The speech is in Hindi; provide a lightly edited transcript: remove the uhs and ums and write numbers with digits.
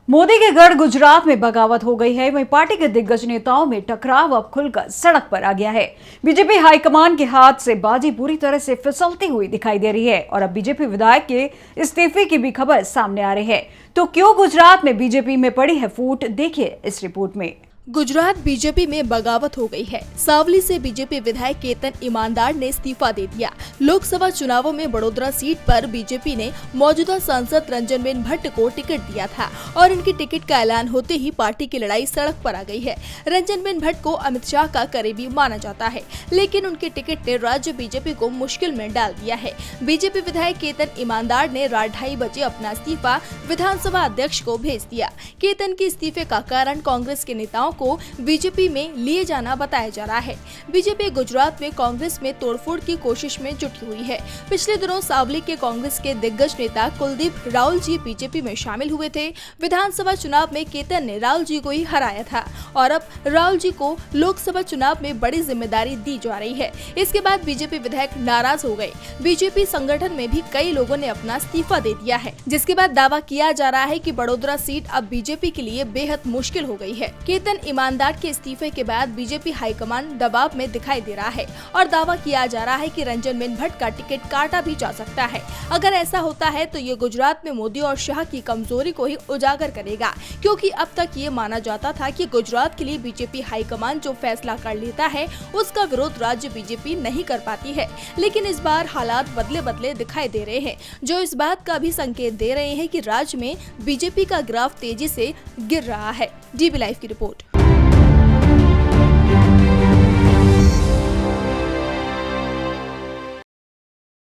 मोदी के गढ़ गुजरात में बगावत हो गई है। वहीं पार्टी के दिग्गज नेताओं में टकराव अब खुलकर सड़क पर आ गया है। बीजेपी हाईकमान के हाथ से बाजी पूरी तरह से फिसलती हुई दिखाई दे रही है और अब बीजेपी विधायक के इस्तीफे की भी खबर सामने आ रही है। तो क्यों गुजरात में बीजेपी में पड़ी है फूट, देखिए इस रिपोर्ट में। गुजरात बीजेपी में बगावत हो गई है। सावली से बीजेपी विधायक केतन ईमानदार ने इस्तीफा दे दिया। लोकसभा चुनावों में बड़ोदरा सीट पर बीजेपी ने मौजूदा सांसद रंजनबेन भट्ट को टिकट दिया था और इनकी टिकट का ऐलान होते ही पार्टी की लड़ाई सड़क पर आ गई है। रंजनबेन भट्ट को अमित शाह का करीबी माना जाता है, लेकिन उनके टिकट ने राज्य बीजेपी को मुश्किल में डाल दिया है। बीजेपी विधायक केतन ईमानदार ने रात 2:30 बजे अपना इस्तीफा विधानसभा अध्यक्ष को भेज दिया। केतन के इस्तीफे का कारण कांग्रेस के नेताओं को बीजेपी में लिए जाना बताया जा रहा है। बीजेपी गुजरात में कांग्रेस में तोड़फोड़ की कोशिश में जुटी हुई है। पिछले दिनों सावली के कांग्रेस के दिग्गज नेता कुलदीप राहुल जी बीजेपी में शामिल हुए थे। विधानसभा चुनाव में केतन ने राहुल जी को ही हराया था और अब राहुल जी को लोकसभा चुनाव में बड़ी जिम्मेदारी दी जा रही है। इसके बाद बीजेपी विधायक नाराज हो गए। बीजेपी संगठन में भी कई लोगों ने अपना इस्तीफा दे दिया है, जिसके बाद दावा किया जा रहा है कि बड़ोदरा सीट अब बीजेपी के लिए बेहद मुश्किल हो गई है। केतन ईमानदार के इस्तीफे के बाद बीजेपी हाईकमान दबाव में दिखाई दे रहा है और दावा किया जा रहा है कि रंजनबेन भट्ट का टिकट काटा भी जा सकता है। अगर ऐसा होता है तो ये गुजरात में मोदी और शाह की कमजोरी को ही उजागर करेगा, क्योंकि अब तक ये माना जाता था कि गुजरात के लिए बीजेपी हाईकमान जो फैसला कर लेता है उसका विरोध राज्य बीजेपी नहीं कर पाती है। लेकिन इस बार हालात बदले बदले दिखाई दे रहे हैं, जो इस बात का भी संकेत दे रहे हैं कि राज्य में बीजेपी का ग्राफ तेजी से गिर रहा है। डीबी लाइव की रिपोर्ट।